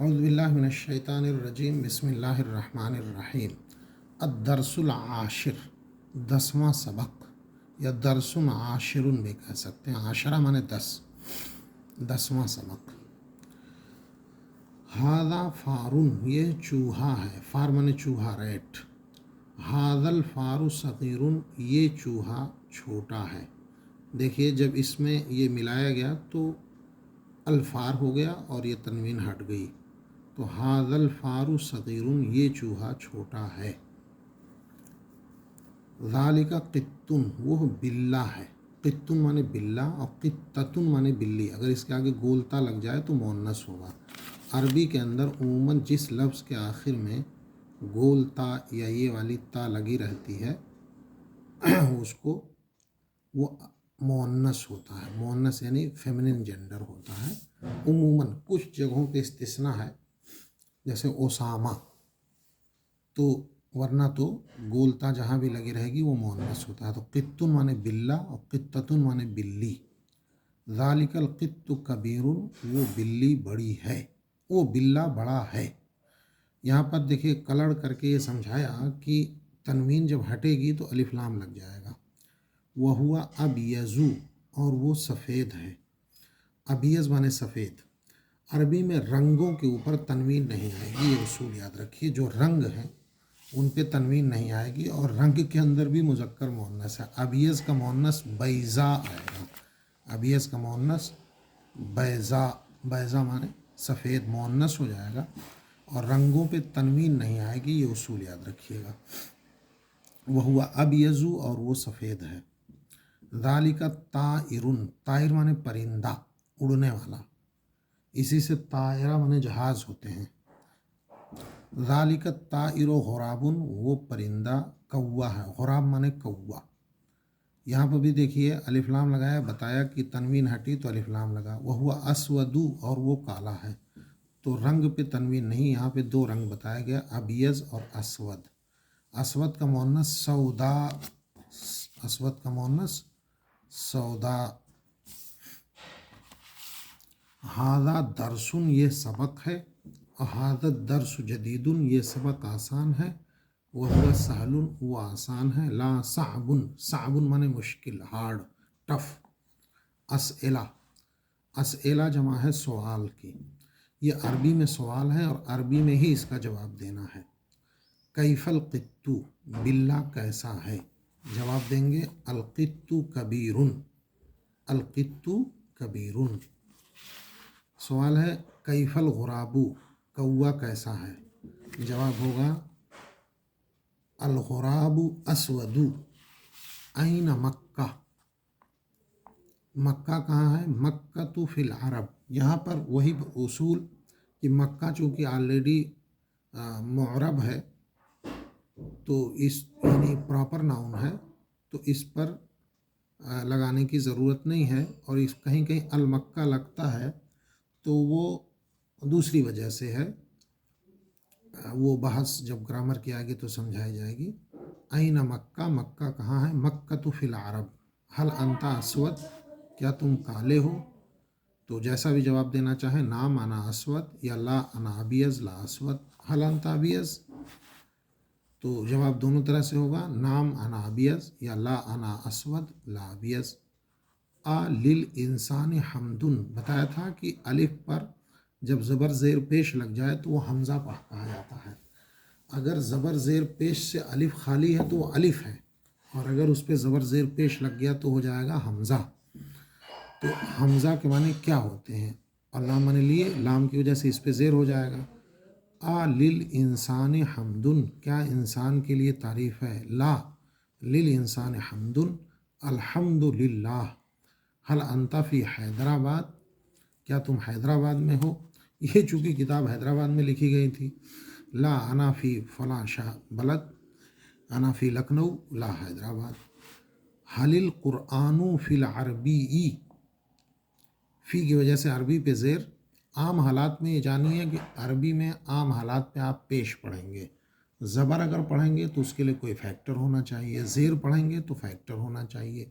اعوذ باللہ من الشیطان الرجیم، بسم اللہ الرحمن الرحیم۔ الدرس العاشر، 10واں سبق، یا درس عاشر بھی کہہ سکتے ہیں۔ عاشرہ مانے 10، 10واں سبق۔ ھذا فارن، یہ چوہا ہے، فار مانے چوہا، ریٹ۔ ھذا الفار صغیر، یہ چوہا چھوٹا ہے۔ دیکھیے جب اس میں یہ ملایا گیا تو الفار ہو گیا اور یہ تنوین ہٹ گئی، تو ھذا الفار صغیر، یہ چوہا چھوٹا ہے۔ ذالک قطن، وہ بلّہ ہے۔ قطن مانے بلّہ اور قطتن مانے بلی، اگر اس کے آگے گولتا لگ جائے تو مؤنث ہوگا۔ عربی کے اندر عموماً جس لفظ کے آخر میں گولتا یا یہ والی تا لگی رہتی ہے اس کو وہ مؤنث ہوتا ہے۔ مؤنث یعنی فیمنن جینڈر ہوتا ہے عموماً۔ کچھ جگہوں پہ استثناء ہے، جیسے اسامہ، تو ورنہ تو گولتا جہاں بھی لگی رہے گی وہ مؤنث ہوتا ہے۔ تو قطن مانے بلّہ اور قطتن مانے بلی۔ ذالک القط کبیر، وہ بلی بڑی ہے، وہ بلّہ بڑا ہے۔ یہاں پر دیکھیے کلڑ کر کے یہ سمجھایا کہ تنوین جب ہٹے گی تو الف لام لگ جائے گا۔ وہو ابیض، اور وہ سفید ہے۔ ابیض مانے سفید۔ عربی میں رنگوں کے اوپر تنوین نہیں آئے گی، یہ اصول یاد رکھیے۔ جو رنگ ہیں ان پہ تنوین نہیں آئے گی، اور رنگ کے اندر بھی مذکر مؤنث ہے۔ ابیض کا مؤنث بیضاء آئے گا، ابیض کا مؤنث بیضاء، بیضاء مانے سفید، مؤنث ہو جائے گا، اور رنگوں پہ تنوین نہیں آئے گی، یہ اصول یاد رکھیے گا۔ وہو ابیض، اور وہ سفید ہے۔ ذالک طائر، طائر مانے پرندہ، اڑنے والا، اسی سے طائرہ مانے جہاز ہوتے ہیں۔ ذالک الطائر غراب، وہ پرندہ کوا ہے۔ غراب مانے کوا۔ یہاں پہ بھی دیکھیے الف لام لگایا، بتایا کہ تنوین ہٹی تو الف لام لگا۔ وہو اسود، اور وہ کالا ہے۔ تو رنگ پہ تنوین نہیں، یہاں پہ دو رنگ بتایا گیا، ابیض اور اسود۔ اسود کا مؤنث سودا، اسود کا مؤنث سودا۔ ھذا درس، یہ سبق ہے، اور ھذا الدرس جدید، یہ سبق آسان ہے۔ وہو سہل، وہ آسان ہے۔ لا صعب، صعب مانے مشکل، ہارڈ، ٹف۔ اسئلہ، اسئلہ جمع ہے سوال کی۔ یہ عربی میں سوال ہے اور عربی میں ہی اس کا جواب دینا ہے۔ کیف القط، بلّہ کیسا ہے؟ جواب دیں گے القط کبیر، القط کبیر۔ سوال ہے کیف الغراب، کوا کیسا ہے؟ جواب ہوگا الغراب اسود۔ این مکہ، مکہ کہاں ہے؟ مکہ فی العرب۔ یہاں پر وہی اصول کہ مکہ چونکہ آلریڈی معرب ہے، تو اس یعنی پراپر ناؤن ہے، تو اس پر لگانے کی ضرورت نہیں ہے، اور اس کہیں کہیں المکہ لگتا ہے تو وہ دوسری وجہ سے ہے، وہ بحث جب گرامر کی آئے گی تو سمجھائی جائے گی۔ این مکہ، مکہ کہاں ہے؟ مکہ فی العرب۔ حل انت اسود، کیا تم کالے ہو؟ تو جیسا بھی جواب دینا چاہیں، نام انا اسود، یا لا انا ابیض لا اسود۔ حل انت ابیض، تو جواب دونوں طرح سے ہوگا، نام انا ابیض یا لا انا اسود لا ابیض۔ للانسان حمد، بتایا تھا کہ الف پر جب زبر زیر پیش لگ جائے تو وہ حمزہ کہا جاتا ہے۔ اگر زبر زیر پیش سے الف خالی ہے تو وہ الف ہے، اور اگر اس پہ زبر زیر پیش لگ گیا تو ہو جائے گا حمزہ۔ تو حمزہ کے معنی کیا ہوتے ہیں؟ اور لام معنی لیے، لام کی وجہ سے اس پہ زیر ہو جائے گا۔ للانسان حمد، کیا انسان کے لیے تعریف ہے؟ لا، للانسان حمد، الحمد للہ۔ حل انت فی حیدرآباد، کیا تم حیدرآباد میں ہو؟ یہ چونکہ کتاب حیدرآباد میں لکھی گئی تھی۔ لا انا فی فلاں شاہ بلد، انا فی لکھنؤ لا حیدرآباد۔ حل القرآن فی العربی، فی کی وجہ سے عربی پہ زیر۔ عام حالات میں یہ جانیے کہ عربی میں عام حالات پہ آپ پیش پڑھیں گے، زبر اگر پڑھیں گے تو اس کے لیے کوئی فیکٹر ہونا چاہیے، زیر پڑھیں گے تو فیکٹر ہونا چاہیے۔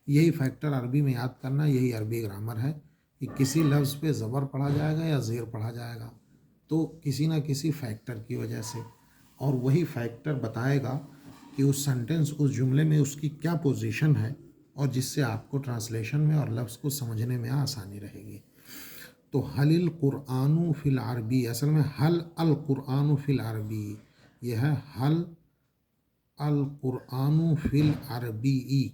یہی فیکٹر عربی میں یاد کرنا، یہی عربی گرامر ہے کہ کسی لفظ پہ زبر پڑھا جائے گا یا زیر پڑھا جائے گا، تو کسی نہ کسی فیکٹر کی وجہ سے، اور وہی فیکٹر بتائے گا کہ اس سینٹنس، اس جملے میں اس کی کیا پوزیشن ہے، اور جس سے آپ کو ٹرانسلیشن میں اور لفظ کو سمجھنے میں آسانی رہے گی۔ تو حل القرآن فی العربی، اصل میں حل القرآن فی العربی، یہ ہے حل القرآن فی العربی۔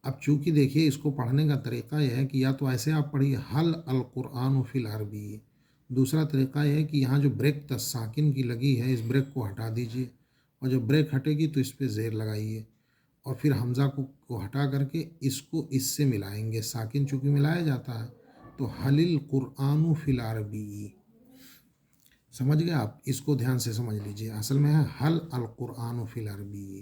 اب چونکہ دیکھیے اس کو پڑھنے کا طریقہ یہ ہے کہ یا تو ایسے آپ پڑھیے حل القرآن فی العربی، دوسرا طریقہ یہ ہے کہ یہاں جو بریک ساکن کی لگی ہے اس بریک کو ہٹا دیجئے، اور جب بریک ہٹے گی تو اس پہ زیر لگائیے، اور پھر حمزہ کو ہٹا کر کے اس کو اس سے ملائیں گے، ساکن چونکہ ملایا جاتا ہے، تو حل القرآن فی العربی۔ سمجھ گئے آپ؟ اس کو دھیان سے سمجھ لیجئے، اصل میں ہے حل القرآن فی العربی۔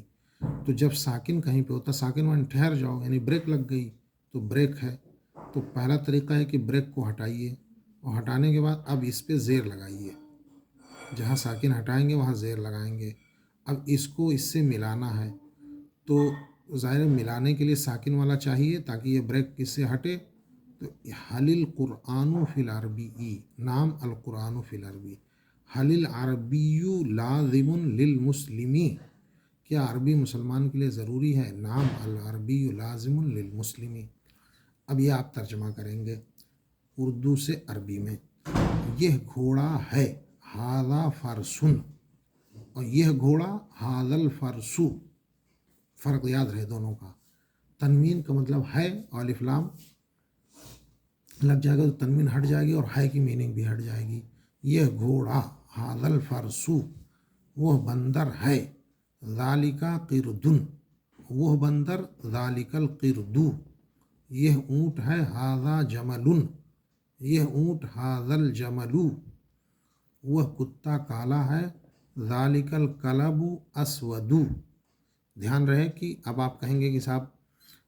تو جب ساکن کہیں پہ ہوتا، ساکن میں ٹھہر جاؤ یعنی بریک لگ گئی تو بریک ہے، تو پہلا طریقہ ہے کہ بریک کو ہٹائیے، اور ہٹانے کے بعد اب اس پہ زیر لگائیے، جہاں ساکن ہٹائیں گے وہاں زیر لگائیں گے۔ اب اس کو اس سے ملانا ہے، تو ظاہر ملانے کے لیے ساکن والا چاہیے تاکہ یہ بریک کس سے ہٹے، تو حل القرآن فی العربی، نام القرآن فی العربی، حل العربی لازم للمسلمی، کیا عربی مسلمان کے لیے ضروری ہے؟ نام العربی لازم للمسلمی۔ اب یہ آپ ترجمہ کریں گے اردو سے عربی میں، یہ گھوڑا ہے ھذا فرسن، اور یہ گھوڑا ھذا الفرسو، فرق یاد رہے دونوں کا، تنوین کا مطلب ہے اور الف لام لگ جائے گا تو تنوین ہٹ جائے گی اور ہے کی میننگ بھی ہٹ جائے گی۔ یہ گھوڑا ھذا الفرسو، وہ بندر ہے، ذالک قردن، وہ بندر، ذالک القردو، یہ اونٹ ہے، ھذا جمل، یہ اونٹ، ھذا الجمل، وہ کتا کالا ہے، ذالک الکلب اسود۔ دھیان رہے کہ اب آپ کہیں گے کہ صاحب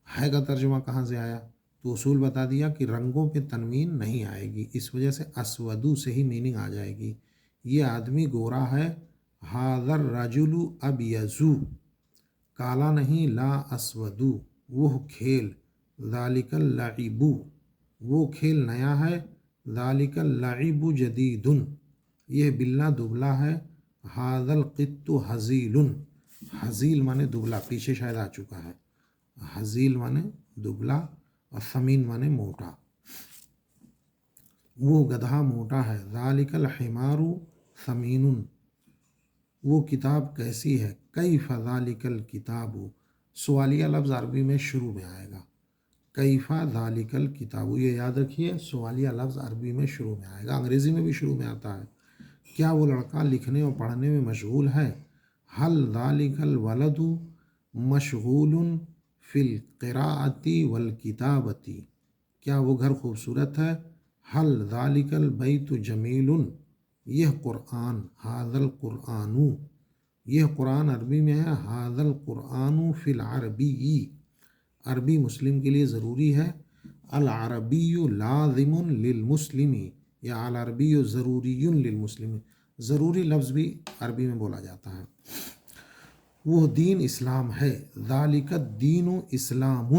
ہے کا ترجمہ کہاں سے آیا، تو اصول بتا دیا کہ رنگوں پہ تنوین نہیں آئے گی، اس وجہ سے اسودو سے ہی میننگ آ جائے گی۔ یہ آدمی گورا ہے، ھذا الرجل ابیض، کالا نہیں، لا اسود، وہ کھیل، ذالک اللعب، وہ کھیل نیا ہے، ذالک اللعب جدید، یہ بلّا دبلا ہے، ھذا القط ھزیل، ھزیل مانے دبلا، پیچھے شاید آ چکا ہے، ھزیل مانے دبلا، اور سمین مانے موٹا، وہ گدھا موٹا ہے، ذالک الحمار سمین، وہ کتاب کیسی ہے، کیف ذالک الکتاب، سوالیہ لفظ عربی میں شروع میں آئے گا، کیف ذالک الکتاب، یہ یاد رکھیے سوالیہ لفظ عربی میں شروع میں آئے گا، انگریزی میں بھی شروع میں آتا ہے، کیا وہ لڑکا لکھنے اور پڑھنے میں مشغول ہے، حل ذالک الولد مشغول فی القراءۃ والکتابۃ، کیا وہ گھر خوبصورت ہے، حل ذالک البیت جمیل، یہ قرآن، ھذا القرآن، یہ قرآن عربی میں ہے، ھذا القرآن فی العربی، عربی مسلم کے لیے ضروری ہے، العربی لازم للمسلم، یا العربی ضروری للمسلم، ضروری لفظ بھی عربی میں بولا جاتا ہے، وہ دین اسلام ہے، ذالک الدین اسلام،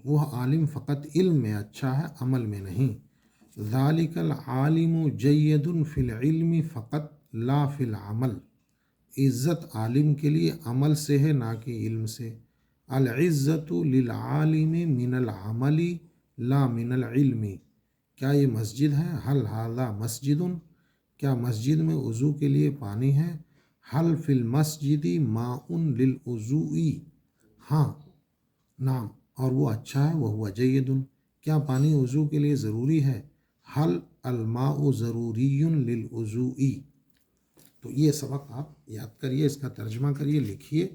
وہ عالم فقط علم میں اچھا ہے عمل میں نہیں، ذالک العالم جید فی العلم فقط لا فی العمل، عزت عالم کے لیے عمل سے ہے نہ کہ علم سے، العزت للعالم من العمل لا من العلم، کیا یہ مسجد ہے، حل ھذا مسجد، کیا مسجد میں وضو کے لیے پانی ہے، حل فی المسجد ماء للوضوء، ہاں نعم، اور وہ اچھا ہے، وہ جید، کیا پانی وضو کے لیے ضروری ہے، حل الماء ضروری للوضوء۔ تو یہ سبق آپ یاد کریے، اس کا ترجمہ کریے، لکھیے،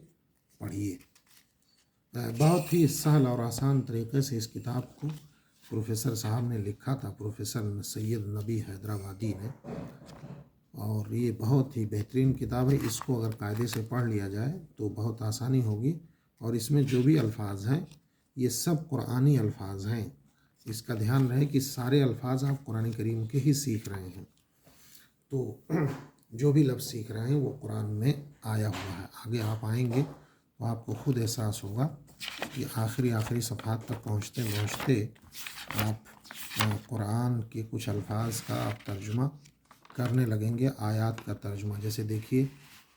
پڑھیے۔ بہت ہی سہل اور آسان طریقے سے اس کتاب کو پروفیسر صاحب نے لکھا تھا، پروفیسر سید نبی حیدرآبادی نے، اور یہ بہت ہی بہترین کتاب ہے، اس کو اگر قاعدے سے پڑھ لیا جائے تو بہت آسانی ہوگی، اور اس میں جو بھی الفاظ ہیں یہ سب قرآنی الفاظ ہیں، اس کا دھیان رہے کہ سارے الفاظ آپ قرآن کریم کے ہی سیکھ رہے ہیں، تو جو بھی لفظ سیکھ رہے ہیں وہ قرآن میں آیا ہوا ہے، آگے آپ آئیں گے تو آپ کو خود احساس ہوگا کہ آخری صفحات تک پہنچتے پہنچتے آپ قرآن کے کچھ الفاظ کا آپ ترجمہ کرنے لگیں گے آیات کا ترجمہ. جیسے دیکھیے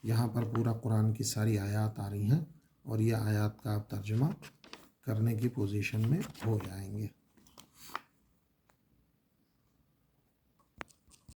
یہاں پر پورا قرآن کی ساری آیات آ رہی ہیں اور یہ آیات کا آپ ترجمہ کرنے کی پوزیشن میں ہو جائیں گے.